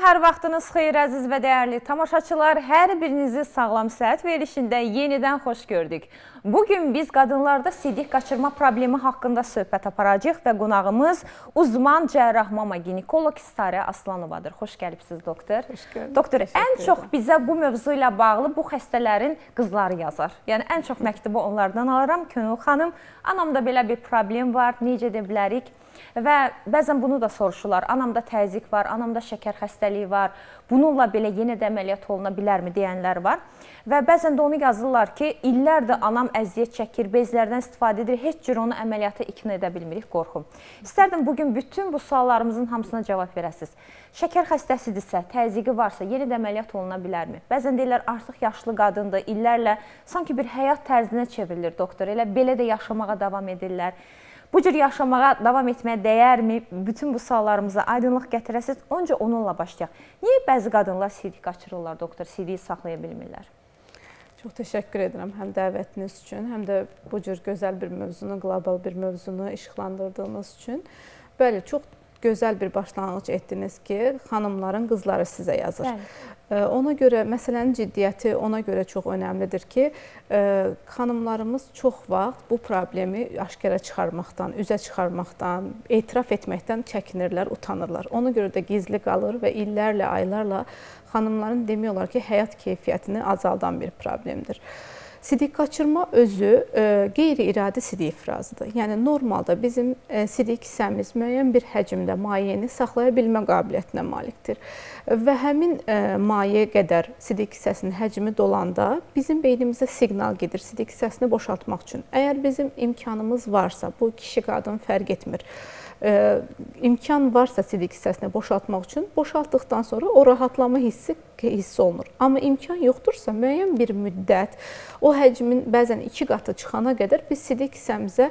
Hər vaxtınız xeyir əziz və dəyərli tamaşaçılar. Hər birinizi sağlam səhət verilişində yenidən xoş gördük. Bugün biz qadınlarda sidik qaçırma problemi haqqında söhbət aparacağıq və qonağımız uzman cərrah mama ginekoloq Starə Aslanovadır. Xoş gəlibsiniz doktor. Xoş gördük. Doktor, ən çox bizə bu mövzu ilə bağlı bu xəstələrin qızları yazar. Yəni ən çox məktubu onlardan alıram. Könül xanım, anamda belə bir problem var, necə edə bilərik? Və bəzən bunu da soruşurlar. Anamda təzyiq var, anamda şəkər xəstəliyi var. Bununla belə yenə də əməliyyat oluna bilərmi deyənlər var. Və bəzən də onu yazırlar ki, illərdir anam əziyyət çəkir, bezlərdən istifadə edir, heç cür onu əməliyyata ikna edə bilmirik, qorxum. İstərdim bugün bütün bu suallarımızın hamısına cavab verəsiniz. Şəkər xəstəsidirsə, təzyiqi varsa, yenə də əməliyyat oluna bilərmi? Bəzən deyirlər, artıq yaşlı qadındır, illərlə sanki bir həyat tərzinə çevrilir doktor. Elə belə də yaşamağa davam edirlər. Bu cür yaşamağa davam etməyə dəyərmi? Bütün bu suallarımıza aydınlıq gətirəsiniz. Öncə onunla başlayaq. Niyə bəzi qadınlar sidik qaçırırlar doktor, sidiyi saxlaya bilmirlər? Çox təşəkkür edirəm həm dəvətiniz üçün, həm də bu cür gözəl bir mövzunu, qlobal bir mövzunu işıqlandırdığınız üçün. Bəli, çox gözəl bir başlanğıc etdiniz ki, xanımların qızları sizə yazır. Bəli. Ona görə məsələnin ciddiyyəti ona görə çox önəmlidir ki, xanımlarımız çox vaxt bu problemi aşkara çıxarmaqdan, üzə çıxarmaqdan, etiraf etməkdən çəkinirlər, utanırlar. Ona görə də gizli qalır və illərlə, aylarla xanımların demək olar ki, həyat keyfiyyətini azaldan bir problemdir. Sidik qaçırma özü qeyri-iradi sidik ifrazıdır. Yəni, normalda bizim sidik hissəmiz müəyyən bir həcmdə mayeəni saxlaya bilmə qabiliyyətinə malikdir. Və həmin maye qədər sidik hissəsinin həcmi dolanda bizim beynimizə siqnal gedir sidik hissəsini boşaltmaq üçün. Əgər bizim imkanımız varsa, bu kişi qadın fərq etmir, imkan varsa sidik hissəsini boşaltmaq üçün, boşaltdıqdan sonra o rahatlama hissi olunur. Amma imkan yoxdursa, müəyyən bir müddət o həcmin bəzən 2 qatı çıxana qədər biz sidik hissəmizə,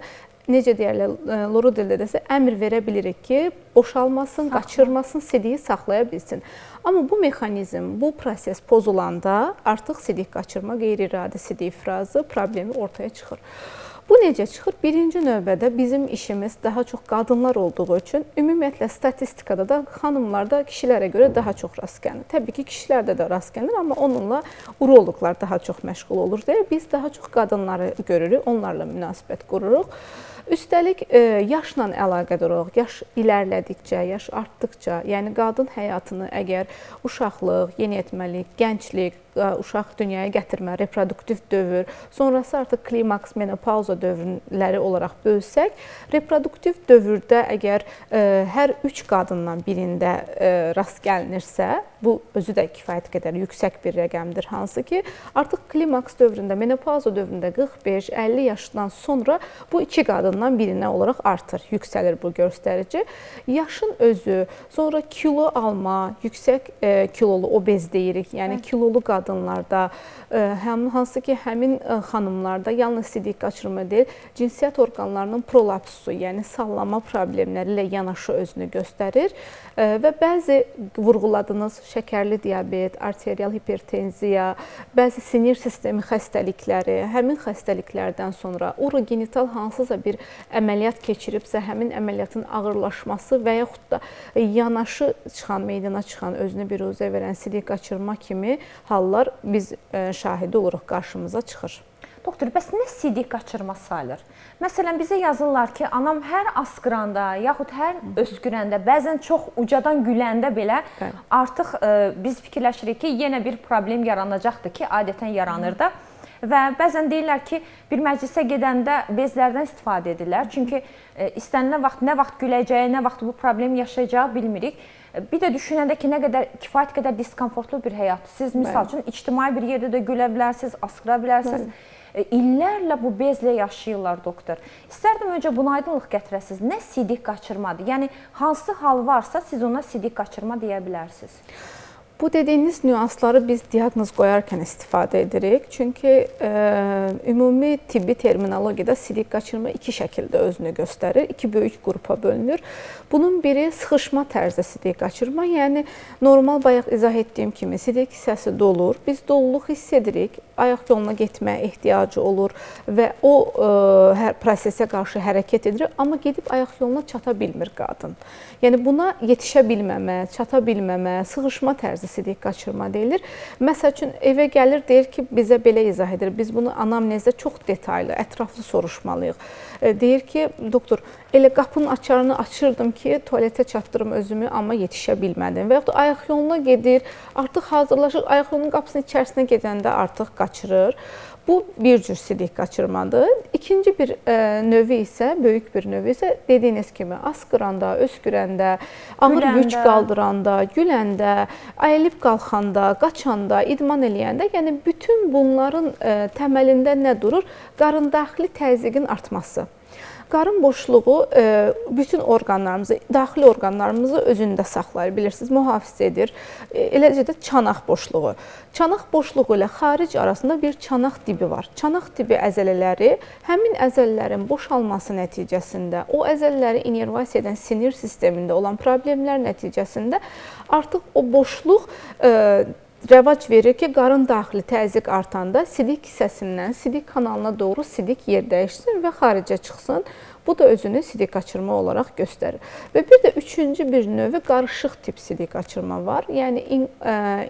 necə deyərlər, loru dildə desə, əmr verə bilirik ki, boşalmasın, qaçırmasın, sidiyi saxlaya bilsin. Amma bu mexanizm, bu proses pozulanda artıq sidik qaçırma, qeyri-iradi sidik ifrazı problemi ortaya çıxır. Bu necə çıxır? Birinci növbədə bizim işimiz daha çox qadınlar olduğu üçün ümumiyyətlə statistikada da xanımlarda kişilərə görə daha çox rast gəlinir. Təbii ki, kişilərdə də rast gəlinir, amma onunla uroloqlar daha çox məşğul olur deyə biz daha çox qadınları görürük, onlarla münasibət qururuq. Üstəlik, yaşla əlaqədar olaraq, yaş ilərlədikcə, yaş artdıqca, yəni qadın həyatını əgər uşaqlıq, yeniyetməlik, gənclik, uşaq dünyaya gətirmə, reproduktiv dövr, sonrası artıq klimaks, menopauza dövrləri olaraq bölsək, reproduktiv dövrdə əgər hər 3 qadından birində rast gəlinirsə, bu özü də kifayət qədər yüksək bir rəqəmdir, hansı ki, artıq klimaks dövründə, menopauza dövründə 45-50 yaşdan sonra bu 2 qadından birinə olaraq artır, yüksəlir bu göstərici. Yaşın özü, sonra kilo alma, yüksək kilolu obez deyirik, yəni kilolu qadınlarda, hansı ki, həmin xanımlarda yalnız sidik qaçırma deyil, cinsiyyət orqanlarının prolapsusu, yəni sallanma problemləri ilə yanaşı özünü göstərir və bəzi vurğuladığınız şəkərli diabet, arterial hipertenziya, bəzi sinir sistemi xəstəlikləri, həmin xəstəliklərdən sonra urogenital hansısa bir əməliyyat keçiribsə, həmin əməliyyatın ağırlaşması və yaxud da yanaşı çıxan, meydana çıxan, özünü biruzə verən sidik qaçırma kimi hallar biz şahidi oluruq, qarşımıza çıxır. Doktor, bəs nə sidik qaçırma sayılır? Məsələn, bizə yazırlar ki, anam hər asqıranda, yaxud hər öskürəndə, bəzən çox ucadan güləndə belə artıq biz fikirləşirik ki, yenə bir problem yaranacaqdır ki, adətən yaranır da. Və bəzən deyirlər ki, bir məclisə gedəndə bezlərdən istifadə edirlər. Çünki istənilən vaxt, nə vaxt güləcəyi, nə vaxt bu problem yaşayacağı bilmirik. Bir də düşünəndə ki, nə qədər kifayət qədər diskomfortlu bir həyatdır. Siz misal üçün ictimai bir yerdə də gülə bilərsiniz, asqıra bilərsiniz. İllərlə bu bezlə yaşayırlar doktor. İstərdim öncə buna aydınlıq gətirəsiniz. Nə sidik qaçırmadır? Yəni, hansı hal varsa siz ona sidik qaçırma deyə bilərsiniz. Bu dediyiniz nüansları biz diaqnoz qoyarkən istifadə edirik. Çünki ümumi tibbi terminologiyada sidik qaçırma 2 şəkildə özünü göstərir. 2 böyük qrupa bölünür. Bunun biri sıxışma tərzdə sidik qaçırma. Yəni, normal bayaq izah etdiyim kimi sidik hissəsi dolur. Biz doluluq hiss edirik. ayaq yoluna getməyə ehtiyacı olur və o hər prosesə qarşı hərəkət edir, amma gedib ayaq yoluna çata bilmir qadın. Yəni buna yetişə bilməmə, çata bilməmə, sığışma tərzi sidik qaçırma deyilir. Məsəl üçün evə gəlir, deyir ki, bizə belə izah edir. Biz bunu anamnezdə çox detaylı, ətraflı soruşmalıyıq. Deyir ki, doktor, elə qapının açarını açırdım ki, tualetə çatdırım özümü, amma yetişə bilmədim. Və yaxud da ayaq yoluna gedir, artıq hazırlaşır, ayaq yolunun qapısının içərisinə gedəndə artıq qaçırır. Bu bir cür sidik qaçırmadır. İkinci bir növü isə, böyük bir növü isə dediyiniz kimi asqıranda, öskürəndə, ağır güc qaldıranda, güləndə, əyilib qalxanda, qaçanda, idman eləyəndə, yəni bütün bunların təməlində nə durur? Qarındaxili təzyiqin artması. Qarın boşluğu bütün orqanlarımızı, daxili orqanlarımızı özündə saxlayır, bilirsiniz, mühafizə edir. Eləcə də çanaq boşluğu. Çanaq boşluğu ilə xaric arasında bir çanaq dibi var. Çanaq dibi əzələləri həmin əzələlərin boşalması nəticəsində, o əzələləri inervasiya edən sinir sistemində olan problemlər nəticəsində artıq o boşluq rəvac verir ki, qarın daxili təzyiq artanda sidik hissəsindən sidik kanalına doğru sidik yer dəyişsin və xaricə çıxsın. Bu da özünü sidik qaçırma olaraq göstərir. Və bir də üçüncü bir növü qarışıq tip sidik qaçırma var. Yəni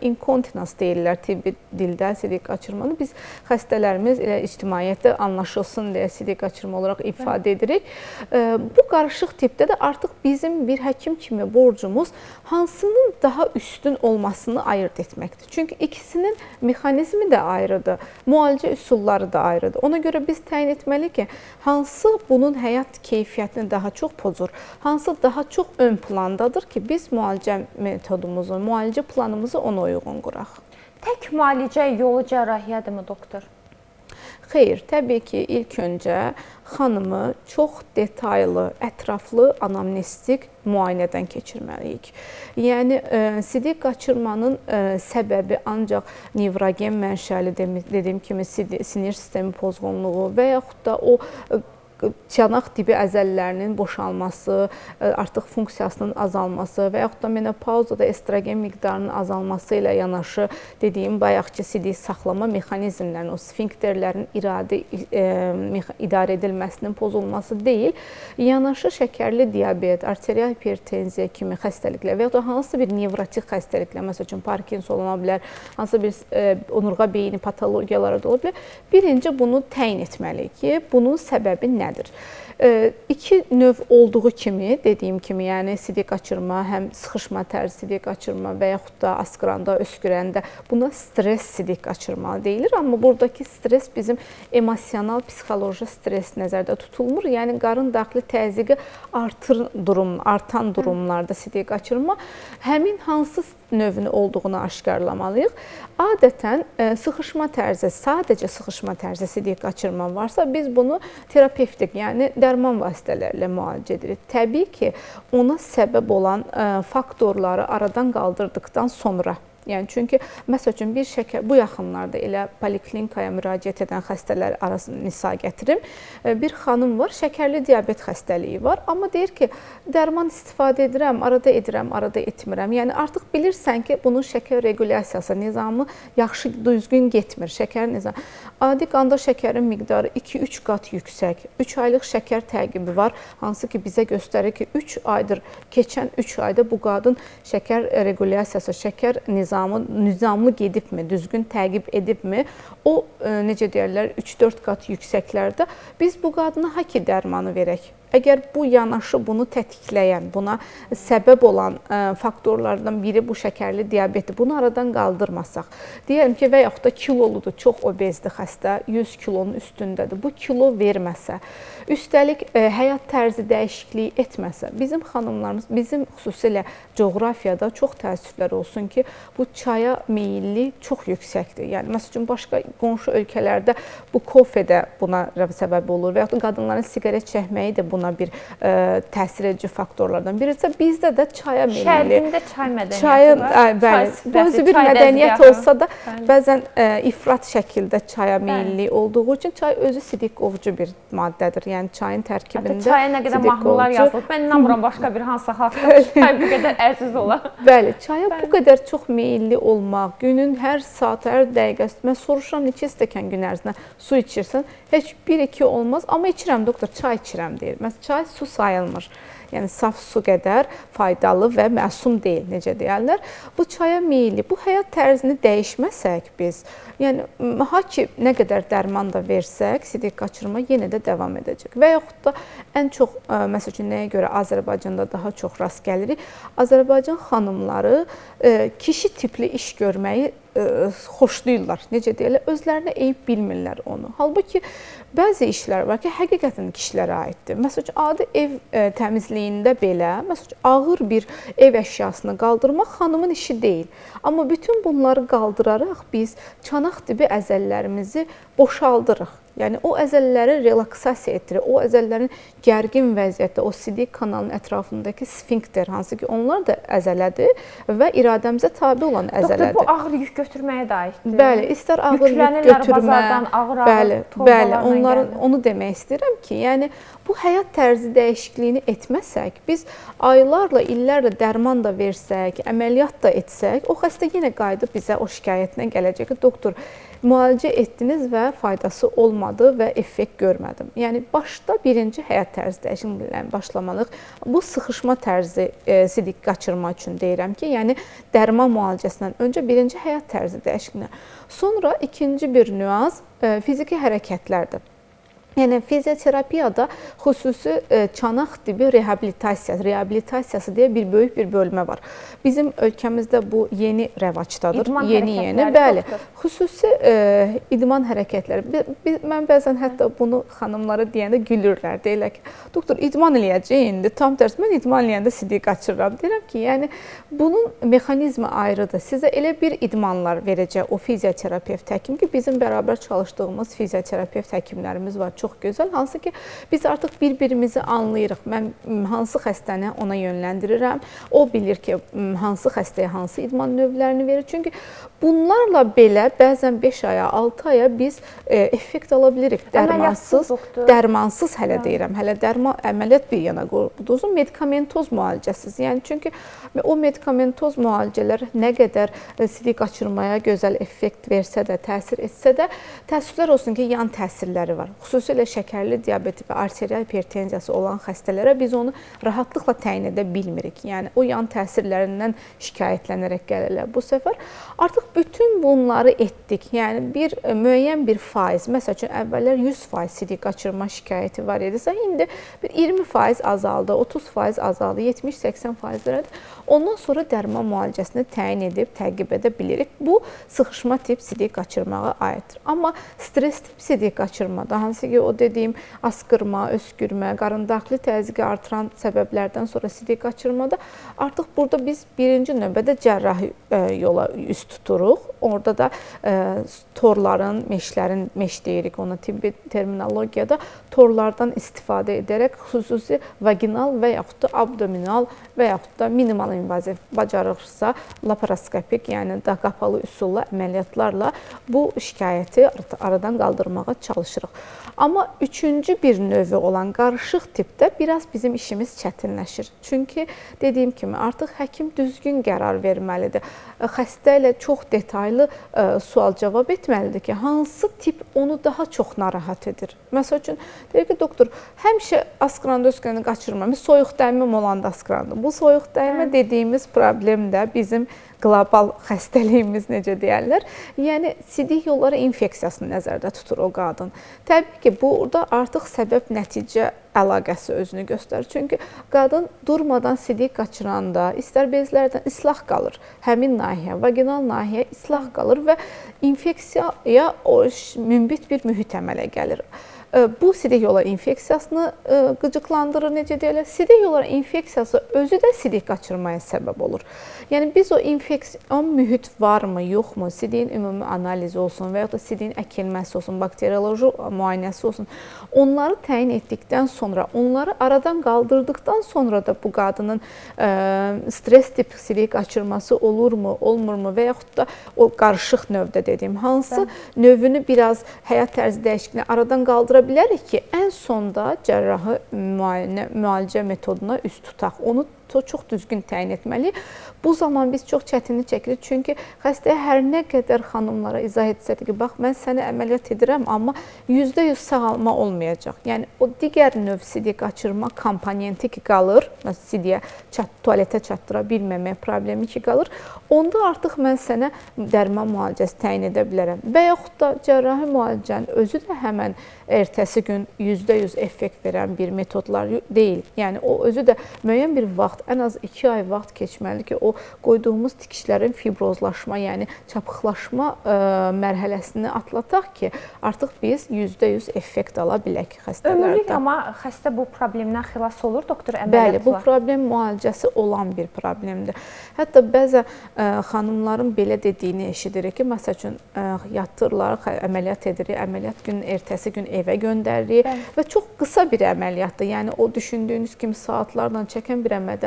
inkontinans deyirlər tibbi dildə sidik qaçırmanı. Biz xəstələrimiz elə ictimaiyyətdə anlaşılsın deyə sidik qaçırma olaraq ifadə edirik. Bu qarışıq tipdə də artıq bizim bir həkim kimi borcumuz hansının daha üstün olmasını ayırd etməkdir. Çünki ikisinin mexanizmi də ayrıdır, müalicə üsulları da ayrıdır. Ona görə biz təyin etməliyik ki, hansı bunun həyat keyfiyyətini daha çox pozur, hansı daha çox ön plandadır ki, biz müalicə metodumuzu, müalicə planımızı ona uyğun quraq. Tək müalicə yolu cərrahiyyədirmi, doktor? Xeyr, təbii ki, ilk öncə xanımı çox detaylı, ətraflı anamnestik müayinədən keçirməliyik. Yəni, sidik qaçırmanın səbəbi ancaq nevrogen mənşəli, dediyim kimi, sinir sistemi pozğunluğu və yaxud da o çanaq dibi əzələlərinin boşalması, artıq funksiyasının azalması və yaxud da menopauzada estrogen miqdarının azalması ilə yanaşı dediyim bayaqki sidik saxlama mexanizmlərinin, o sfinkterlərin idarə edilməsinin pozulması deyil, yanaşı şəkərli diabet, arterial hipertenziya kimi xəstəliklər və yaxud da hansı bir nevrotik xəstəliklər, məsəl üçün Parkinson ola bilər, hansı bir onurğa beyni patologiyaları da ola bilər. Birinci bunu təyin etməliyik ki, bunun səbəbi nədir? İki növ olduğu kimi, dediyim kimi, yəni sidik qaçırma, həm sıxışma tərzi sidik qaçırma və yaxud da asqıranda, öskürəndə buna stres sidik qaçırma deyilir. Amma buradakı stres bizim emosional, psixoloji stres nəzərdə tutulmur. Yəni qarın daxili təzyiqi artan durumlarda sidik qaçırma həmin hansı növünü olduğunu aşkarlamalıyıq. Adətən sıxışma tərzi, sadəcə sıxışma tərzi sidik qaçırma varsa, biz bunu terapevtik, yəni dərman vasitələrlə müalicə edirik. Təbii ki, ona səbəb olan faktorları aradan qaldırdıqdan sonra, yəni çünki məsəl üçün bir şəkər, bu yaxınlarda elə poliklinikaya müraciət edən xəstələr arasında misal gətirim. Bir xanım var, şəkərli diabet xəstəliyi var, amma deyir ki, dərman istifadə edirəm, arada etmirəm. Yəni artıq bilirsən ki, bunun şəkər regulyasiyası nizamı yaxşı, düzgün getmir, şəkər nizamı. Adi qanda şəkərin miqdarı 2-3 qat yüksək. 3 aylıq şəkər təqibi var, hansı ki bizə göstərir ki, 3 aydır, keçən 3 ayda bu qadın şəkər regulyasiyası, şəkər nizamlı gedibmi, düzgün təqib edibmi, o necə deyərlər 3-4 qat yüksəklərdə biz bu qadına haki dərmanı verək. Əgər bu yanaşı bunu tetikləyən, buna səbəb olan faktorlardan biri bu şəkərli diabeti, bunu aradan qaldırmasaq, deyəlim ki, və yaxud da kiloludur, çox obezdir xəstə, 100 kilonun üstündədir, bu kilo verməsə, üstəlik həyat tərzi dəyişikliyi etməsə, bizim xanımlarımız, bizim xüsusilə coğrafiyada çox təəssüflər olsun ki, bu çaya meyilli çox yüksəkdir. Yəni, məsəl üçün, başqa qonşu ölkələrdə bu kofe də buna səbəb olur və yaxud da qadınların siqaret çəkməyi də buna buna bir təsir edici faktorlardan biridirsə, bizdə də çaya meyilli. Şərqində çay mədəniyyəti Çayın, var. bəli, bu özü bir çay mədəniyyət dəzgahı. olsa da bəzən ifrat şəkildə çaya meyilli olduğu üçün çay özü sidik qovucu bir maddədir. Yəni çayın tərkibində Hətta çaya nə qədər sidik mahnılar qovucu. yazılıb. Mən inanmıram başqa bir hansı xalqda çay bu qədər əziz ola. Bəli, çaya bu qədər çox meyilli olmaq, günün hər saat, hər dəqiqəsi, mən soruşuram neçə stəkan gün ərzində su içirsən, heç 1-2 olmaz, amma içirəm doktor, çay içirəm deyir. Məsələn, çay su sayılmır. Yəni saf su qədər faydalı və məsum deyil, necə deyirlər. Bu çaya meyilli, bu həyat tərzini dəyişməsək biz, yəni ha ki nə qədər dərman da versək, sidik qaçırma yenə də davam edəcək. Və yaxud da ən çox məsəl üçün nəyə görə Azərbaycanda daha çox rast gəlirik? Azərbaycan xanımları kişi tipli iş görməyi xoşlayırlar. Necə deyirlər? Özlərinə eyib bilmirlər onu. Halbuki bəzi işlər var ki, həqiqətən kişilərə aiddir. Məsələn, adi ev təmizliyində belə, məsələn, ağır bir ev əşyasını qaldırmaq xanımın işi deyil. Amma bütün bunları qaldıraraq biz çanaq tibi əzəllərimizi boşaldırıq. Yəni o əzəlləri relaksasiya etdirir. O əzəllərin gərgin vəziyyətdə, o sidik kanalının ətrafındakı sfinkter, hansı ki onlar da əzələdir və iradəmizə tabe olan əzələdir. Doktor, bu ağır yük götürməyə də aiddir. Bəli, istər ağır yük götürmə, bəli, onların onu demək istəyirəm ki, yəni bu həyat tərzi dəyişikliyini etməsək, biz aylarla, illərlə dərman da versək, əməliyyat da etsək, o xəstə yenə qayıdıb bizə o şikayətinə gələcək ki, doktor, müalicə etdiniz və faydası olmadı və effekt görmədim. Yəni başda birinci həyat tərzi dəyişikliyindən başlamalıyıq. Bu sıxışma tərzi sidik qaçırma üçün deyirəm ki, yəni dərman müalicəsindən öncə birinci həyat tərzi dəyişikliyindən. Sonra ikinci bir nüans fiziki hərəkətlərdir. Yəni fizioterapiyada xüsusi çanaq tibi reabilitasiyası deyə bir böyük bir bölmə var. Bizim ölkəmizdə bu yeni rəvacdadır. Yeni, bəli. Xüsusi idman hərəkətləri. Mən bəzən hətta bunu xanımlara deyəndə gülürlər. Deyirlər ki, doktor, idman eləyəcək indi. Tam tərsi, mən idman eləyəndə sidik qaçırıram. Deyirəm ki, yəni bunun mexanizmi ayrıdır. Sizə elə bir idmanlar verəcək o fizioterapevt həkim ki, bizim bərabər çalışdığımız fizioterapevt həkimlərimiz var. Çox gözəl. Hansı ki, biz artıq bir-birimizi anlayırıq. Mən hansı xəstəni ona yönləndirirəm. O bilir ki, hansı xəstəyə hansı idman növlərini verir. Çünki bunlarla belə bəzən 5 aya, 6 aya biz effekt ala bilirik. Dərmansız hələ deyirəm. Hələ əməliyyat bir yana qoyulduğu medikamentoz müalicəsiz. Yəni çünki o medikamentoz müalicələr nə qədər sidik qaçırmaya gözəl effekt versə də, təsir etsə də, təəssüflər olsun ki, yan təsirləri var. Xüsusilə şəkərli diabeti və arterial hipertenziyası olan xəstələrə biz onu rahatlıqla təyin edə bilmirik. Yəni o yan təsirlərindən şikayətlənərək gəlirlər. Bu səfər artıq bütün bunları etdik. Yəni müəyyən bir faiz, məsəl üçün əvvəllər 100% sidik qaçırma şikayəti var idisə, indi bir 20% azaldı, 30% azaldı, 70-80%-lərdir. Ondan sonra dərman müalicəsini təyin edib təqib edə bilirik. Bu sıxışma tip sidik qaçırmağa aiddir. Amma stres tip sidik qaçırmada, hansı ki o dediyim asqırma, öskürmə, qarındaxili təzyiqi artıran səbəblərdən sonra sidik qaçırmada artıq burada biz birinci növbədə cərrahi yola üst tuturuq. Orada da torların, meş deyirik ona tibbi terminologiyada, torlardan istifadə edərək xüsusi vaginal və yaxud da abdominal və yaxud da minimal invaziv bacarırsa laparoskopik, yəni da qapalı üsulla əməliyyatlarla bu şikayəti aradan qaldırmağa çalışırıq. Amma üçüncü bir növü olan qarışıq tipdə biraz bizim işimiz çətinləşir. Çünki dediyim kimi artıq həkim düzgün qərar verməlidir. Xəstə ilə çox detaylı sual-cavab etməlidir ki, hansı tip onu daha çox narahat edir. Məsəl üçün, deyir ki, doktor, həmişə askrandoskopiyani qaçırmam, soyuq dəyməm olanda askrandım. Bu soyuq dəymə dediyimiz problem də bizim qlobal xəstəliyimiz, necə deyərlər. Yəni, sidik yolları infeksiyasını nəzərdə tutur o qadın. Təbii ki, burada artıq səbəb-nəticə əlaqəsi özünü göstərir. Çünki qadın durmadan sidik qaçıranda istər bezlərdən islah qalır. Həmin nahiyə, vaginal nahiyə islah qalır və infeksiyaya münbit bir mühit əmələ gəlir. bu sidik yolları infeksiyasını qıcıqlandırır, necə deyirlər? Sidik yolları infeksiyası özü də sidik qaçırmaya səbəb olur. Yəni biz o infeksiyon mühit varmı, yoxmu, sidiyin ümumi analizi olsun və ya da sidiyin əkilməsi olsun, bakterioloji müayinəsi olsun, onları təyin etdikdən sonra, onları aradan qaldırdıqdan sonra da bu qadının stres tip sidik qaçırması olurmu, olmurmu və yaxud da o qarışıq növdə dediyim hansı növünü biraz həyat tərzi dəyişikliyi aradan qaldıra bilərik ki, ən sonda cərrahi müalicə metoduna üst tutaq. Onu çox düzgün təyin etməliyik. Bu zaman biz çox çətinlik çəkirik. Çünki xəstəyə hər nə qədər xanımlara izah etsək ki, bax mən səni əməliyyat edirəm, amma %100 sağalma olmayacaq. Yəni o digər növ sidik qaçırma komponenti ki qalır, sidiyə tualetə çatdıra bilməmək problemi ki qalır, onda artıq mən sənə dərman müalicəsi təyin edə bilərəm. Və yaxud da cərrahi müalicənin özü də həmən ertəsi gün %100 effekt verən bir metodlar deyil. Yəni o özü də müəyyən bir vaxt, ən az 2 ay vaxt keçməlidir ki, o qoyduğumuz tikişlərin fibrozlaşma, yəni çapıqlaşma mərhələsini atlataq ki, artıq biz %100 effekt ala bilək xəstələrdə. Ömürlük amma xəstə bu problemdən xilas olur, doktor, əməliyyatla? Bəli, bu problem müalicəsi olan bir problemdir. Hətta bəzən xanımların belə dediyini eşidirik ki, məsəl üçün yatırlar, əməliyyat edirik, əməliyyat günün ertəsi gün evə göndəririk və çox qısa bir əməliyyatdır. Yəni o düşündüyünüz kimi saatlarla çəkən bir əməliyyatdır.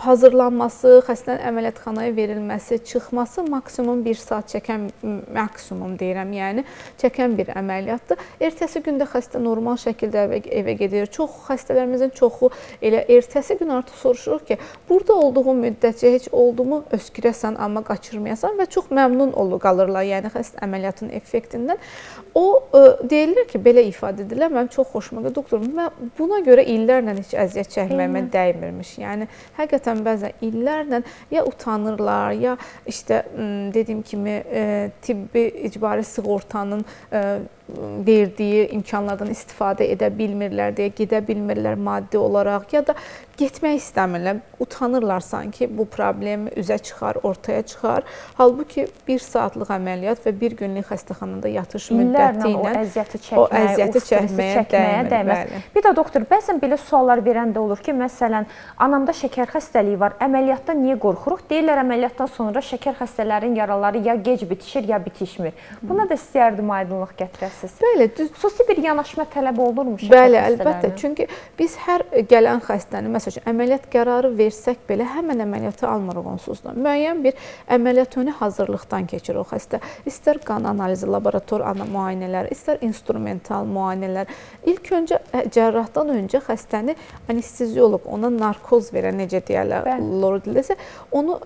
Hazırlanması, xəstənin əməliyyatxanaya verilməsi, çıxması maksimum 1 saat çəkən, maksimum deyirəm, yəni çəkən bir əməliyyatdır. Ertəsi gündə xəstə normal şəkildə evə gedir. Çox xəstələrimizin çoxu elə ertəsi gün artıq soruşuruq ki, burada olduğu müddətcə heç oldu mu öskürəsən, amma qaçırmayasan və çox məmnun qalırlar, yəni xəstə əməliyyatın effektindən. O deyirlər ki, belə ifadə edirlər, mənim çox xoşuma gəlir, doktor, mən buna görə illərlə heç əziyyət çəkməyimə dəymirmiş. Yəni həqiqətən bəzən illərlə ya utanırlar, ya işte dediyim kimi tibbi icbari sığortanın verdiyi imkanlardan istifadə edə bilmirlər deyə gedə bilmirlər maddi olaraq, ya da getmək istəmirlər, utanırlar sanki bu problem üzə çıxar, ortaya çıxar. Halbuki 1 saatlıq əməliyyat və 1 günlük xəstəxanada yatış müddəti ilə o əziyyəti çəkməyə dəyməz. Bir də doktor, bəzən belə suallar verən də olur ki, məsələn, anamda şəkər xəstəliyi var, əməliyyatdan niyə qorxuruq? Deyirlər, əməliyyatdan sonra şəkər xəstələrin yaraları ya gec bitişir, ya bitişmir. Buna da istəyərdim aydınlıq gətirəsiniz. Bəli, xüsusi bir yanaşma tələb olunurmu şəkər xəstələrinə? Bəli, xəstələrinə? əlbəttə. Çünki biz hər gələn xəstəni, məsəl üçün, əməliyyat qərarı versək belə həmən əməliyyatı almırıq onsuz da. Müəyyən bir əməliyyat önü hazırlıqdan keçir o xəstə. İstər qan analizi, laborator müayinələr, istər instrumental müayinələr. İlk öncə cərrahdan öncə xəstəni anestezioloq, ona narkoz verən, necə deyərlər, lordilsə, onu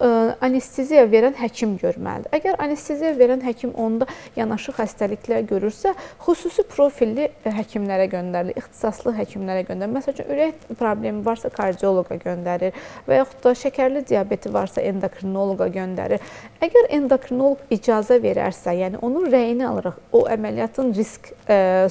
anesteziya verən həkim görməlidir. Əgər anesteziya verən həkim onda yanaşı xəstəliklər görürsə, xüsusi profilli həkimlərə göndərilir, ixtisaslı həkimlərə göndərilir. Məsəl üçün, ürək problemi varsa kardioloqa göndərir və yaxud da şəkərli diabeti varsa endokrinoloqa göndərir. Əgər endokrinoloq icazə verərsə, yəni onun rəyini alırıq, o əməliyyatın risk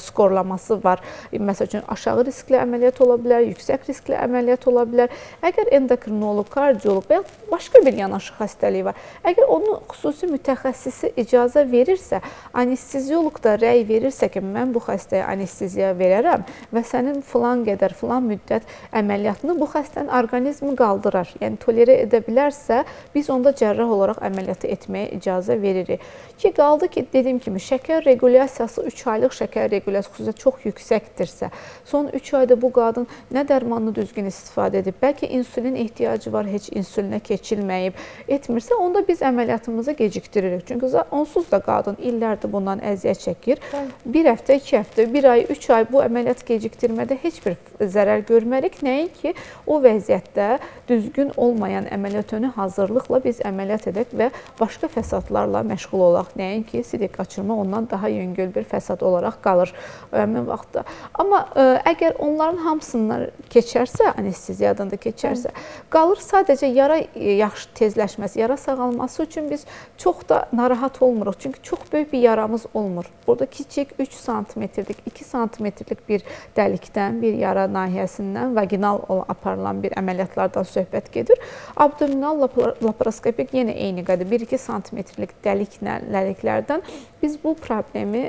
skorlaması var. Məsəl üçün, aşağı riskli əməliyyat ola bilər, yüksək riskli əməliyyat ola bilər. Əgər endokrinoloq, kardioloq və ya başqa bir yanaşı xəstəliyi var, əgər onun xüsusi mütəxəssisi icazə verirsə, anestezioloq da rəy verirsə ki, mən bu xəstəyə anesteziya verərəm və sənin filan qədər, filan müddət əməliyyatını bu xəstənin orqanizmi qaldırar, yəni tolerə edə bilərsə, biz onda cərrah olaraq əməliyyatı etməyə icazə veririk. Ki, qaldı ki, dediyim kimi, şəkər regulyasiyası 3 aylıq şəkər regulyasiyası xüsusilə çox yüksəkdirsə, son 3 ayda bu qadın nə dərmanını düzgün istifadə edib, bəlkə insülin ehtiyacı var, heç insülinə keçilməyib, etmirsə, onda biz əməliyyatımızı gecikdiririk. Çünki onsuz da qadın illərdir bundan əziyyət çəkir. 1 həftə, 2 həftə, 1 ay, 3 ay bu əməliyyat gecikdirmədə heç bir zərər görmərik. Nəinki o vəziyyətdə düzgün olmayan əməliyyat önü hazırlıqla biz əməliyyat edək və başqa fəsadlarla məşğul olaq. Nəinki sidik qaçırma ondan daha yüngül bir fəsad olaraq qalır həmin vaxtda. Amma əgər onların hamısından keçərsə, anesteziyadan da keçərsə, qalır sadəcə yara yaxşı tezləşməsi, yara sağalması üçün biz çox da narahat olmuruq. Çünki çox böyük bir yaramız olmur. Burada kiçik 3 sm-lik, 2 sm-lik bir dəlikdən, bir yara nahiyəsindən vaginal aparılan bir əməliyyatlardan söhbət gedir. Abdominal laparoskopik yenə eyni qədər 1-2 sm-lik dəliklərdən biz bu problemi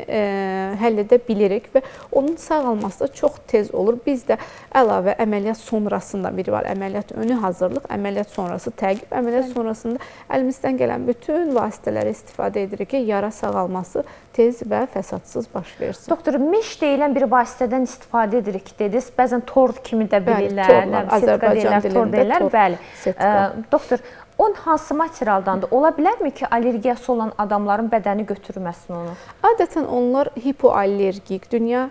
həll edə bilirik və onun sağalması da çox tez olur. Bizdə əlavə əməliyyat sonrasında biri var. Əməliyyat önü hazırlıq, əməliyyat sonrası təqib. Əməliyyat sonrasında əlimizdən gələn bütün vasitələri istifadə edirik ki, yara sağalması tez və fəsadsız baş versin. Doktor, meş deyilən bir vasitədən istifadə edirik dediniz. Bəzən tor kimi də bilirlər. Bəli, torlar, Azərbaycan dilində bəli. Setka. Doktor, hansı materialdandır? Ola bilərmi ki, allergiyası olan adamların bədəni götürməsin onu? Adətən onlar hipoallergik, Dünya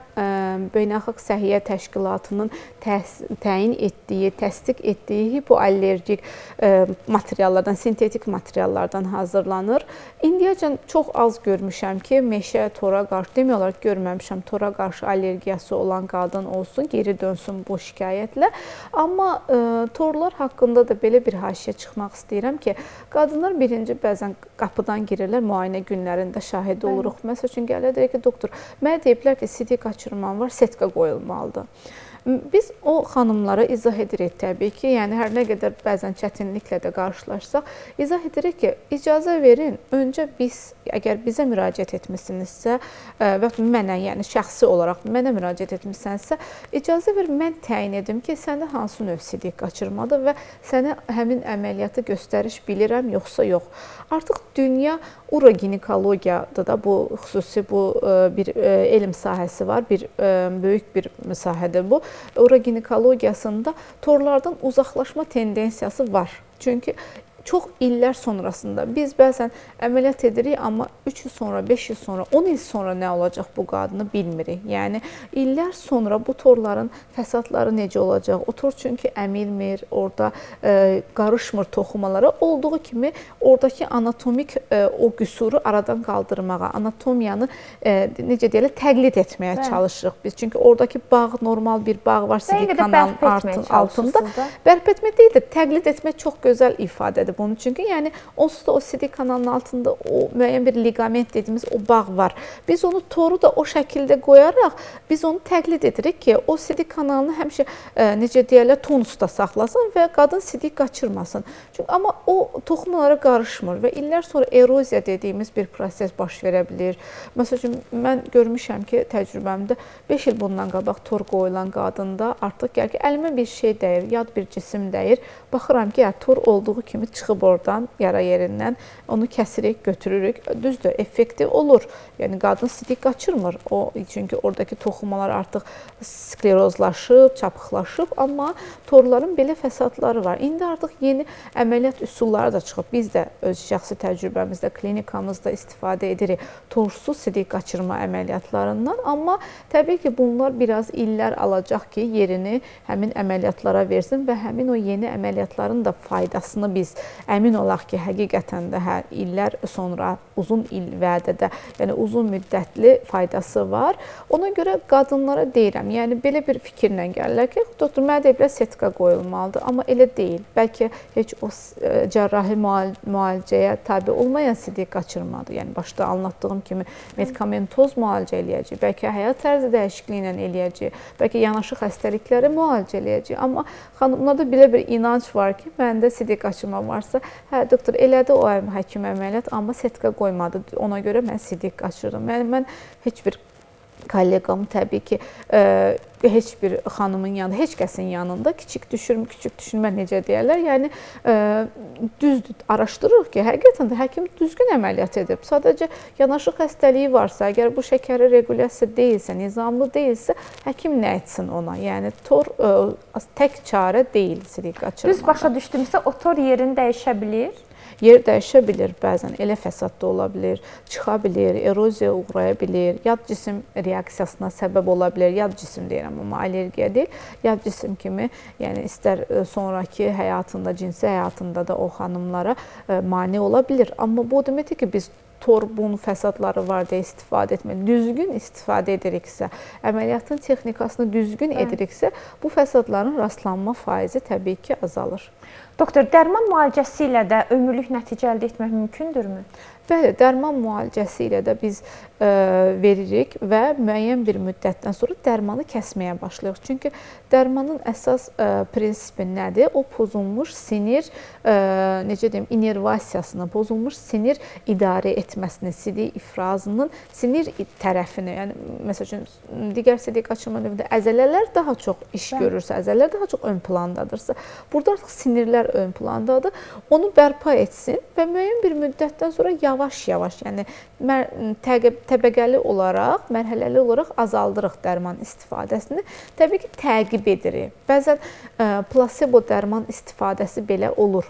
Beynəlxalq Səhiyyə Təşkilatının təyin etdiyi, təsdiq etdiyi hipoallergik materiallardan, sintetik materiallardan hazırlanır. İndiyəcən çox az görmüşəm ki, meşə, tora qarşı, demək olar görməmişəm, tora qarşı allergiyası olan qadın olsun, geri dönsün bu şikayətlə. Amma torlar haqqında da belə bir haşiyə çıxmaq istəyirəm ki, qadınlar birinci bəzən qapıdan girirlər, müayinə günlərində şahid oluruq. Məsəl üçün gəlirlər, deyir ki, doktor, mənə deyiblər ki, sidik qaçırmam var, setka qoyulmalıdır. Biz o xanımlara izah edirik təbii ki, yəni hər nə qədər bəzən çətinliklə də qarşılaşsaq, izah edirik ki, icazə verin, öncə biz, əgər bizə müraciət etmisinizsə və mənə, yəni şəxsi olaraq mənə müraciət etmisənsə, icazə ver, mən təyin edim ki, səndə hansı növ sidik qaçırmadır və sənə həmin əməliyyatı göstəriş bilirəm, yoxsa yox. Artıq dünya uroginekologiyada da bu xüsusi bir elm sahəsi var, böyük bir sahədir bu. Uroginekologiyasında torlardan uzaqlaşma tendensiyası var. Çünki çox illər sonrasında biz bəzən əməliyyat edirik, amma 3 il sonra, 5 il sonra, 10 il sonra nə olacaq bu qadını bilmirik. Yəni illər sonra bu torların fəsadları necə olacaq? O tor çünki əmilmir, orada qarışmır toxumalara. Olduğu kimi oradakı anatomik o qüsuru aradan qaldırmağa, anatomiyanı necə deyirlər, təqlid etməyə çalışırıq biz. Çünki oradakı bağ normal bir bağ var, sidik kanalın altında. Bərp etmək deyil də, təqlid etmək çox gözəl ifadədir. Bunun çünki yəni onsuz da o sidik kanalının altında o müəyyən bir liqament dediyimiz o bağ var. Biz onu toru da o şəkildə qoyaraq biz onu təqlid edirik ki, o sidik kanalını həmişə necə deyirlər tonusda saxlasın və qadın sidik qaçırmasın. Çünki amma o toxumalara qarışmır və illər sonra eroziya dediyimiz bir proses baş verə bilər. Məsələn, mən görmüşəm ki, təcrübəmdə 5 il bundan qabaq tor qoyulan qadında artıq gəlir ki, əlimə bir şey dəyir, yad bir cisim dəyir. Baxıram ki, tor olduğu kimi çıxıb oradan, yara yerindən, onu kəsirik, götürürük. Düzdür, effektiv olur. Yəni, qadın sidik qaçırmır. Çünki oradakı toxumalar artıq sklerozlaşıb, çapıqlaşıb, amma torların belə fəsadları var. İndi artıq yeni əməliyyat üsulları da çıxıb. Biz də öz şəxsi təcrübəmizdə, klinikamızda istifadə edirik torsuz sidik qaçırma əməliyyatlarından. Amma təbii ki, bunlar biraz illər alacaq ki, yerini həmin əməliyyatlara versin və həmin o yeni əməliyyatların da faydasını biz əmin olaq ki, həqiqətən də illər sonra uzun il vədədə, yəni uzun müddətli faydası var. Ona görə qadınlara deyirəm, yəni belə bir fikirlə gəlirlər ki, doktor, mənə deyiblər setka qoyulmalıdır, amma elə deyil. Bəlkə heç o cərrahi müalicəyə tabi olmayan sidik qaçırmadır. Yəni başda anlattığım kimi medikamentoz müalicə eləyəcək, bəlkə həyat tərzi dəyişikliyi ilə eləyəcək, bəlkə yanaşı xəstəlikləri müalicə eləyəcək. Amma xanımlarda belə bir inanc var ki, məndə sidik qaçırma varsa, hə doktor elədi o həkim əməliyyat, amma setka qoymadı. Ona görə mən sidik qaçırdım. Yəni mən heç bir kolleqam təbii ki, heç bir xanımın yanında, heç kəsin yanında kiçik düşürmə necə deyərlər. Yəni düzdür, araşdırırıq ki, həqiqətən də həkim düzgün əməliyyat edib. Sadəcə yanaşı xəstəliyi varsa, əgər bu şəkəri regulyasiya deyilsə, nizamlı deyilsə, həkim nə etsin ona? Yəni tor tək çarə deyil sidik qaçırmada. Düz başa düşdümsə, o tor yerini dəyişə bilir. Yer dəyişə bilir, bəzən elə fəsadda ola bilir, çıxa bilir, eroziyaya uğraya bilir, yad cisim reaksiyasına səbəb ola bilər. Yad cisim deyirəm, amma allergiya deyil. Yad cisim kimi, yəni istər sonrakı həyatında, cinsi həyatında da o xanımlara mane ola bilir. Amma bu deməkdir ki, biz bunun fəsadları var deyə istifadə etmək, düzgün istifadə ediriksə, əməliyyatın texnikasını düzgün ediriksə, bu fəsadların rastlanma faizi təbii ki, azalır. Doktor, dərman müalicəsi ilə də ömürlük nəticə əldə etmək mümkündürmü? Bəli, dərman müalicəsi ilə də biz veririk və müəyyən bir müddətdən sonra dərmanı kəsməyə başlayırıq. Çünki dərmanın əsas prinsipi nədir? O pozulmuş sinir, necə deyim, inervasiyasını, pozulmuş sinir idarə etməsini, sidik ifrazının sinir tərəfini, yəni məsəl üçün digər sidik qaçırma növündə əzələlər daha çox iş görürsə, əzələlər daha çox ön plandadırsa, burada artıq sinirlər ön plandadır. Onu bərpa etsin və müəyyən bir müddətdən sonra yavaş-yavaş, yəni təbəqəli olaraq, mərhələli olaraq azaldırıq dərman istifadəsini. Təbii ki, təqib edirik. Bəzən plasebo dərman istifadəsi belə olur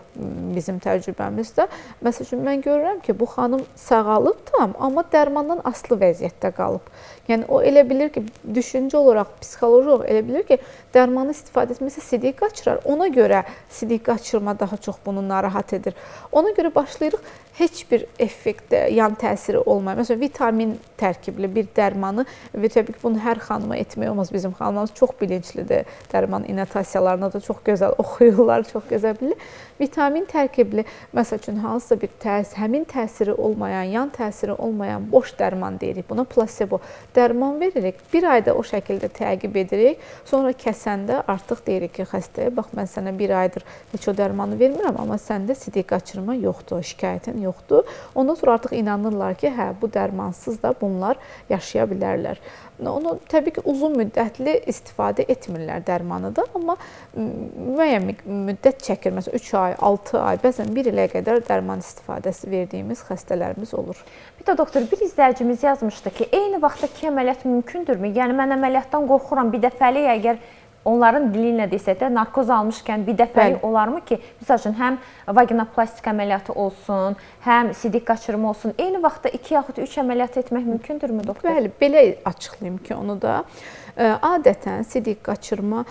bizim təcrübəmizdə. Məsəl üçün, mən görürəm ki, bu xanım sağalıb tam, amma dərmandan asılı vəziyyətdə qalıb. Yəni, o elə bilir ki, düşüncə olaraq, psixoloji olaraq elə bilir ki, dərmanı istifadə etməsə sidik qaçırar. Ona görə sidik qaçırma daha çox bunu narahat edir. Ona görə başlayırıq heç bir effekt, yan təsiri olmayan. Məsələn, vitamin tərkibli bir dərmanı və təbii ki, bunu hər xanıma etmək olmaz. Bizim xanımlarımız çox bilinçlidir. Dərman inotasiyalarına da çox gözəl oxuyurlar, çox gözəl bilir. Vitamin tərkibli, məsəl üçün, hansısa bir həmin təsiri olmayan, yan təsiri olmayan boş dərman deyirik. Buna plasebo dərman veririk. Bir ayda o şəkildə təqib edirik. Sonra kəsəndə artıq deyirik ki, xəstəyə, bax, mən sənə bir aydır heç o dərmanı vermirəm, amma səndə sidik qaçırma yoxdur, şikayətin yoxdur. Ondan sonra artıq inanırlar ki, hə, bu dərmansız da bunlar yaşaya bilərlər. Onu təbii ki, uzun müddətli istifadə etmirlər dərmanı da, amma müəyyən müddət çəkir. Məsələn, 3 ay, 6 ay, bəzən 1 ilə qədər dərman istifadəsi verdiyimiz xəstələrimiz olur. Bir də doktor, bir izləyicimiz yazmışdı ki, eyni vaxtda 2 əməliyyat mümkündürmü? Yəni, mən əməliyyatdan qorxuram, bir dəfəlik əgər onların dili ilə desək də, narkoz almışkən bir dəfəlik olarmı ki, misal üçün, həm vaginoplastik əməliyyatı olsun, həm sidik qaçırma olsun, eyni vaxtda 2 yaxud 3 əməliyyat etmək mümkündürmü, doktor? Bəli, belə açıqlayım ki, onu da. Adətən sidik qaçırma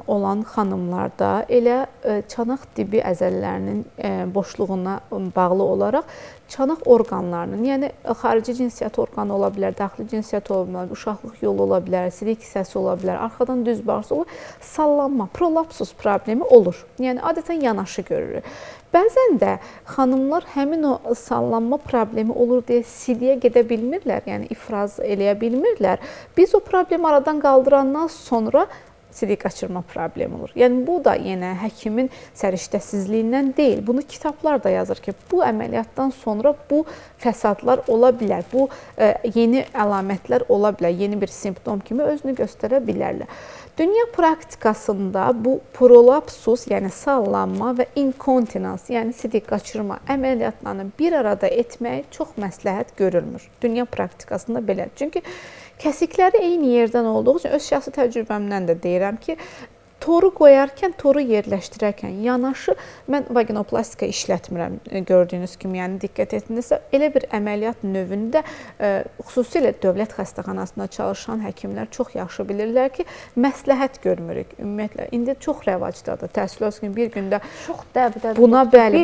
olan xanımlarda elə çanaq dibi əzələlərinin boşluğuna bağlı olaraq çanaq orqanlarının, yəni xarici cinsiyyət orqanı ola bilər, daxili cinsiyyət ola bilər, uşaqlıq yolu ola bilər, sidik hissəsi ola bilər, arxadan düz bağırsak olur, sallanma, prolapsus problemi olur. Yəni adətən yanaşı görürük. Bəzən də xanımlar həmin o sallanma problemi olur deyə sidiyə gedə bilmirlər, yəni ifraz eləyə bilmirlər. Biz o problemi aradan qaldırandan sonra sidik qaçırma problemi olur. Yəni bu da yenə həkimin səriştəsizliyindən deyil. Bunu kitablar da yazır ki, bu əməliyyatdan sonra bu fəsadlar ola bilər, bu yeni əlamətlər ola bilər, yeni bir simptom kimi özünü göstərə bilərlər. Dünya praktikasında bu prolapsus, yəni sallanma və inkontinans, yəni sidik qaçırma əməliyyatlarını bir arada etmək çox məsləhət görülmür. Dünya praktikasında belə. Çünki kəsikləri eyni yerdən olduğu üçün öz şəxsi təcrübəmdən də deyirəm ki, toru qoyarkən, toru yerləşdirərkən yanaşı, mən vaginoplastika işlətmirəm gördüyünüz kimi, yəni diqqət etdinizsə, elə bir əməliyyat növündə xüsusilə dövlət xəstəxanasında çalışan həkimlər çox yaxşı bilirlər ki, məsləhət görmürük ümumiyyətlə. İndi çox rəvacdadır. Təəssüf olsun ki, bir gündə buna bəli,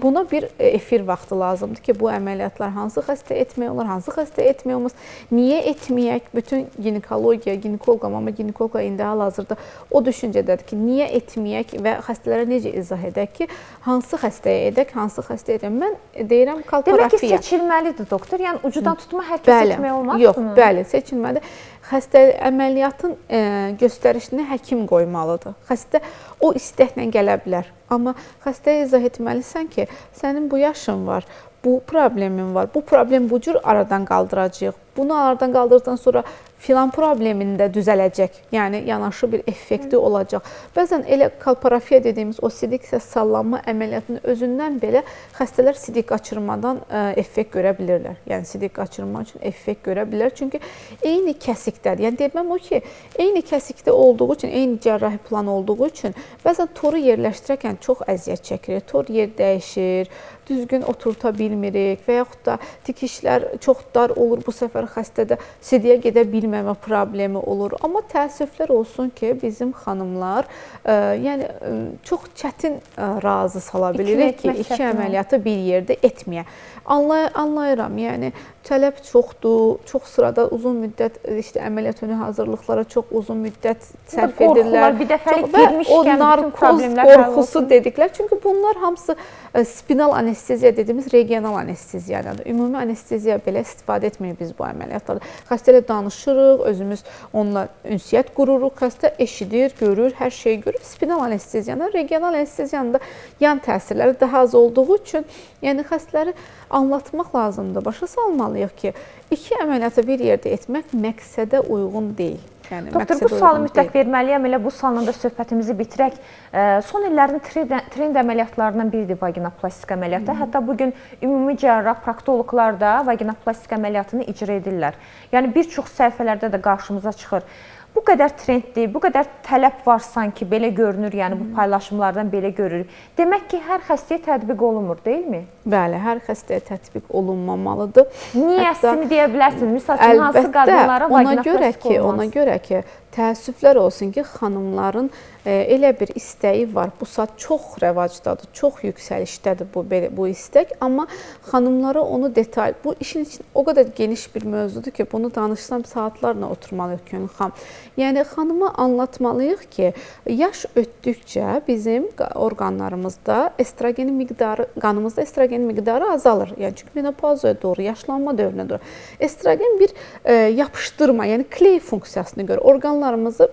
buna bir efir vaxtı lazımdır ki, bu əməliyyatlar hansı xəstə etmək olar, hansı xəstə etmək olmaz, niyə etməyək? Bütün ginekologiya, ginekoloq, amma ginekoloqa indi hal-hazırda o düşüncədədir ki, niyə etməyək və xəstələrə necə izah edək ki, hansı xəstəyə edək, hansı xəstəyə edək. Mən deyirəm kalporafiya. Demək ki, seçilməlidir, doktor. Yəni, ucudan tutma hər kəs seçmək olmazmı? Yox, bəli, seçilməlidir. Xəstə əməliyyatın göstərişini həkim qoymalıdır. Xəstə o istəklə gələ bilər. Amma xəstəyə izah etməlisən ki, sənin bu yaşın var, bu problemin var, bu problem bu cür aradan qaldıracağıq. Bunu aradan qaldırdıqdan sonra filan problemini də düzələcək, yəni yanaşı bir effekti olacaq. Bəzən elə kalporafiya dediyimiz o sidik sallanma əməliyyatının özündən belə xəstələr sidik qaçırmadan effekt görə bilirlər. Yəni sidik qaçırma üçün effekt görə bilər. Çünki eyni kəsikdədir. Yəni deməm o ki, eyni kəsikdə olduğu üçün, eyni cərrahi plan olduğu üçün bəzən toru yerləşdirərkən çox əziyyət çəkirik. Tor yer dəyişir, düzgün oturta bilmirik və yaxud da tikişlər çox dar olur. Bu səfər xəstədə sidiyə gedə bilmir. bilməmə problemi olur. Amma təəssüflər olsun ki, bizim xanımlar yəni çox çətin razı sala bilirik ki, iki əməliyyatı bir yerdə etməyə. Anlayıram, yəni tələb çoxdur, çox sırada uzun müddət əməliyyat önü hazırlıqlara çox uzun müddət sərf edirlər. Bir dəfəlik girmişkən bütün problemlər qorxusu dediklər. Çünki bunlar hamısı spinal anesteziya dediyimiz regional anesteziyadır. Ümumi anesteziya belə istifadə etmirik biz bu əməliyyatlarda. Xəstə ilə danışırıq, özümüz onunla ünsiyyət qururuq, xəstə eşidir, görür, hər şeyi görür. Spinal anesteziyanın, regional anesteziyanın da yan təsirləri daha az olduğu üçün, yəni xəstələri anlatmaq lazımdır. Başa salmalıyıq ki, iki əməliyyatı bir yerdə etmək məqsədə uyğun deyil. Yəni, doktor, bu sualı mütləq verməliyəm. Elə bu sualla da söhbətimizi bitirək. Son illərin trend əməliyyatlarından biridir vaginoplastik əməliyyatı. Hətta bugün ümumi cərrah, proktoloqlar da vaginoplastik əməliyyatını icra edirlər. Yəni, bir çox səhifələrdə də qarşımıza çıxır. Bu qədər trenddir, bu qədər tələb var sanki, belə görünür, yəni bu paylaşımlardan belə görürük. Demək ki, hər xəstəyə tətbiq olunmur, deyilmi? Bəli, hər xəstəyə tətbiq olunmamalıdır. Niyəsini deyə bilərsiniz? Misal üçün, hansı qadınlara vaginoplastik olmaz? Ona görə ki, təəssüflər olsun ki, xanımların elə bir istəyi var. Bu saat çox rəvacdadır, çox yüksəlişdədir bu istək. Amma xanımlara onu detay, bu işin için o qədər geniş bir mövzudur ki, bunu danışsam saatlarla oturmalıyıq Könül xanım. Yəni, xanıma anlatmalıyıq ki, yaş ötdükcə bizim orqanlarımızda estrogenin miqdarı, qanımızda estrogenin miqdarı azalır. Yəni, çünki menopauzaya doğru, yaşlanma dövrünə doğru. Estrogen bir yapışdırma, yəni kley funksiyasını görür. Orqanlarımızı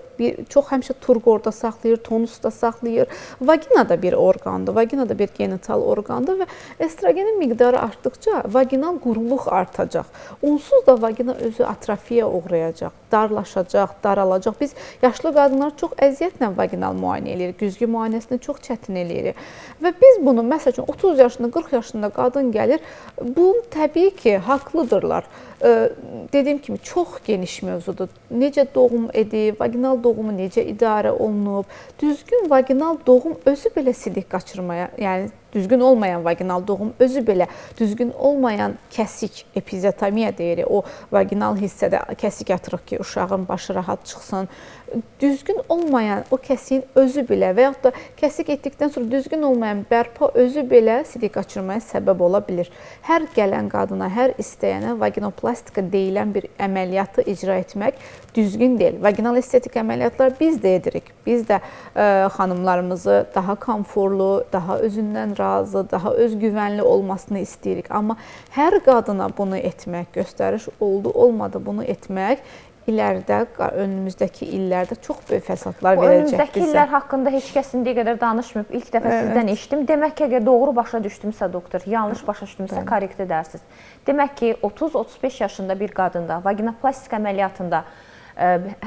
çox həmişə turqorda saxlayır, tonusda saxlayır. Vagina da bir orqandır, vagina da bir genital orqandır və estrogenin miqdarı artdıqca vaginal quruluq artacaq. Onsuz da vagina özü atrofiyaya uğrayacaq, darlaşacaq, daralacaq. Biz yaşlı qadınlar çox əziyyətlə vaginal müayinə edirik, güzgü müayinəsini çox çətin edirik. Və biz bunu, məsəl üçün, 30 yaşında, 40 yaşında qadın gəlir, bunun təbii ki, haqlıdırlar. Dediyim kimi, çox geniş mövzudur. Necə doğum edib, vaginal doğumu necə idarə olunub, düzgün vaginal doğum özü belə sidik qaçırmaya, yəni düzgün olmayan vaginal doğum özü belə, düzgün olmayan kəsik, epizotomiya deyirik, o vaginal hissədə kəsik atırıq ki, uşağın başı rahat çıxsın. Düzgün olmayan o kəsiyin özü belə və yaxud da kəsik etdikdən sonra düzgün olmayan bərpa özü belə sidik qaçırmaya səbəb ola bilir. Hər gələn qadına, hər istəyənə vaginoplastika deyilən bir əməliyyatı icra etmək düzgün deyil. Vaginal estetik əməliyyatlar biz də edirik. Biz də xanımlarımızı daha konforlu, daha özündən razı, daha özgüvənli olmasını istəyirik. Amma hər qadına bunu etmək, göstəriş oldu, olmadı bunu etmək ilərdə, önümüzdəki illərdə çox böyük fəsadlar verəcək bizə. Önümüzdəki illər haqqında heç kəs indiyə qədər danışmayıb. İlk dəfə sizdən eşitdim. Demək ki, əgər doğru başa düşdümsə doktor, yanlış başa düşdümsə korrekt edərsiniz. Demək ki, 30-35 yaşında bir qadında vaginoplastik əməliyyatında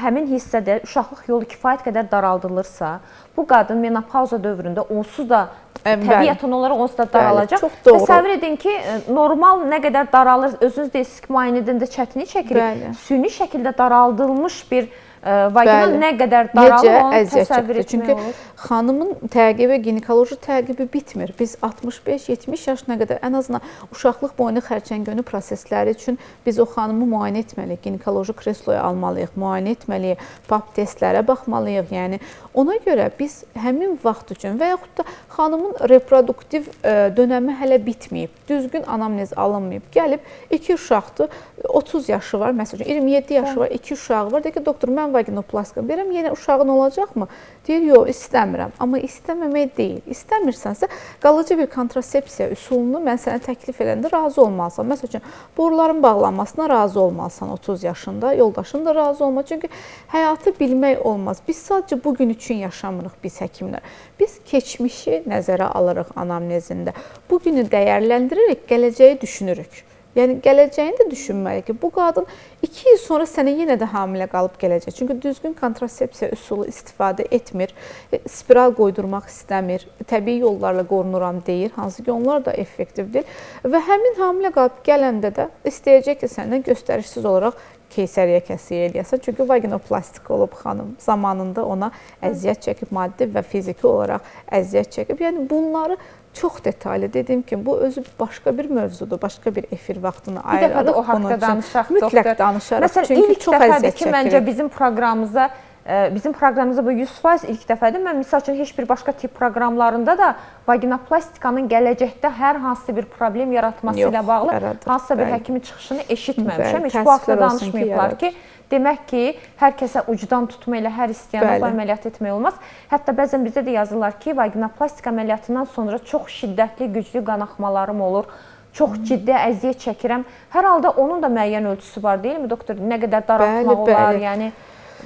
həmin hissədə uşaqlıq yolu kifayət qədər daraldılırsa, bu qadın menopauza dövründə onsuz da təbiətən olaraq onsuz da daralacaq. Təsəvvür edin ki, normal nə qədər daralır, özünüz deyirsiniz ki, müayinə edəndə çətinlik çəkirik. Süni şəkildə daraldılmış bir vaginal nə qədər daralır, onu təsəvvür etmək olur. Çünki xanımın təqibi, ginekoloji təqibi bitmir. Biz 65-70 yaşına qədər ən azından uşaqlıq boyunu xərçəngönü prosesləri üçün biz o xanımı müayinə etməliyik, ginekoloji kresloya almalıyıq, müayinə etməliyik, pap testlərə baxmalıyıq. Yəni, ona görə biz həmin vaxt üçün və yaxud da xanımın reproduktiv dönəmi hələ bitməyib, düzgün anamnez alınmayıb, gəlib 2 uşaqdır, 30 yaşı var, məsələn 27 yaşı var, 2 uşağı var, deyir ki, doktor, mən vaginoplastika verirəm, yenə uşağın olacaqmı? Deyir, yox, istəmirəm. Amma istəməmək deyil. İstəmirsənsə, qalıcı bir kontrasepsiya üsulunu mən sənə təklif edəndə razı olmalısan. Məsəl üçün, boruların bağlanmasına razı olmalısan 30 yaşında, yoldaşın da razı olmalı. Çünki həyatı bilmək olmaz. Biz sadəcə bugün üçün yaşamırıq biz həkimlər. Biz keçmişi nəzərə alırıq anamnezində. Bugünü dəyərləndiririk, gələcəyi düşünürük. Yəni, gələcəyini də düşünməliyik ki, bu qadın 2 il sonra sənə yenə də hamilə qalıb gələcək. Çünki düzgün kontrasepsiya üsulu istifadə etmir, spiral qoydurmaq istəmir, təbii yollarla qorunuram deyir, hansı ki, onlar da effektiv deyil. Və həmin hamilə qalıb gələndə də istəyəcək ki, səndən göstərişsiz olaraq keysəriyyə kəsiyi eləyəsən. Çünki vaginoplastik olub xanım, zamanında ona əziyyət çəkib, maddi və fiziki olaraq əziyyət çəkib. Yəni, bunları çox detallı. Dediyim kimi, bu özü başqa bir mövzudur, başqa bir efir vaxtını Bir dəfə də o haqda danışaq, doktor. Mütləq danışarıq. Məsələn, çünki ilk çox dəfədir əziyyət ki, çəkirik. məncə bizim proqramımıza bu 100% ilk dəfədir. Mən misal üçün heç bir başqa tip proqramlarında da vaginopłastikanın gələcəkdə hər hansı bir problem yaratması ilə bağlı hansısa bir həkimin çıxışını eşitməmişəm. Heç bu haqda danışmayıblar ki, demək ki, hər kəsə ucdan tutma ilə hər istəyənə bu əməliyyat etmək olmaz. Hətta bəzən bizə də yazırlar ki, vaginoplastika əməliyyatından sonra çox şiddətli, güclü qanaxmalarım olur. Çox ciddi əziyyət çəkirəm. Hər halda onun da müəyyən ölçüsü var, deyilmi doktor? Nə qədər daraltmaq olar, yəni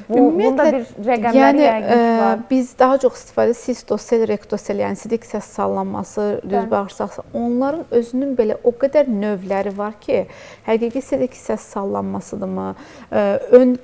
bunda bir rəqəmlər yəqin var. Biz daha çox istifadə sistosel, rektosel, yəni sidik səs sallanması, düz bağırsaq, onların özünün belə o qədər növləri var ki, həqiqi sidik səs sallanmasıdırmı, ön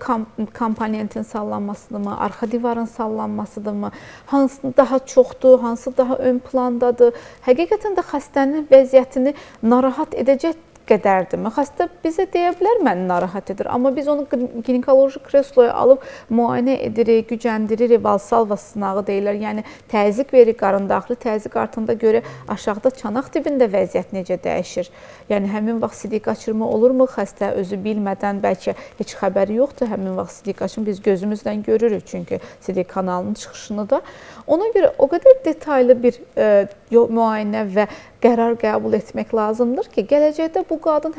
komponentin sallanmasıdırmı, arxa divarın sallanmasıdırmı, hansı daha çoxdur, hansı daha ön plandadır. Həqiqətən də xəstənin vəziyyətini narahat edəcək qədərdirmi? Xəstə bizə deyə bilər, məni narahat edir. Amma biz onu ginekoloji kresloya alıb müayinə edirik, gücəndiririk, valsalva sınağı deyirlər. Yəni, təzyiq verir qarındaxili, təzyiq artında görə aşağıda çanaq dibində vəziyyət necə dəyişir? Yəni, həmin vaxt sidik qaçırma olurmu? Xəstə özü bilmədən, bəlkə heç xəbəri yoxdur həmin vaxt sidik qaçırma. Biz gözümüzdən görürük çünki sidik kanalının çıxışını da. Ona görə o qədər detallı bir müayinə və qərar qəbul etmək lazımdır ki, gələcəkdə bu qadın,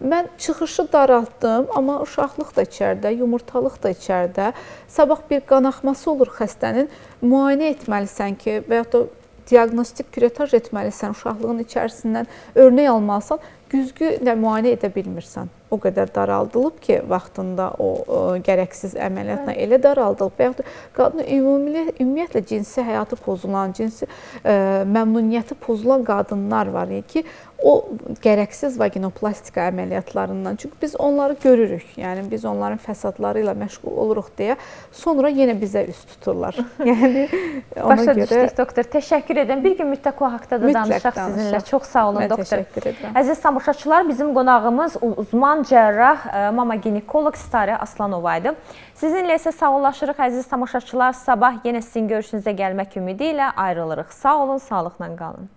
mən çıxışı daraltdım, amma uşaqlıq da içəridə, yumurtalıq da içəridə, sabah bir qanaxması olur xəstənin, müayinə etməlisən ki, və yaxud da diaqnostik küretaj etməlisən, uşaqlığın içərisindən örnək almalısan, güzgü müayinə edə bilmirsən. O qədər daraldılıb ki, vaxtında o gərəksiz əməliyyatla elə daraldılıb və yaxud da qadının ümumiyyətlə cinsi həyatı pozulan, cinsi məmnuniyyəti pozulan qadınlar var ki, o gərəksiz vaginoplastika əməliyyatlarından. Çünki biz onları görürük, yəni biz onların fəsadları ilə məşğul oluruq deyə, sonra yenə bizə üst tuturlar. Yəni başa düşdük, doktor. Təşəkkür edirəm. Bir gün mütləq o haqda da danışaq sizinlə. Çox sağ olun, doktor. Mən təşəkkür edirəm. Əziz tamaşaçılar, bizim qonağımız uzman cərrah, mama ginekoloq Stare Aslanova idi. Sizinlə isə sağollaşırıq, əziz tamaşaçılar. Sabah yenə sizin görüşünüzə gəlmək ümidi ilə ayrılırıq. Sağ olun, sağlıqla qalın.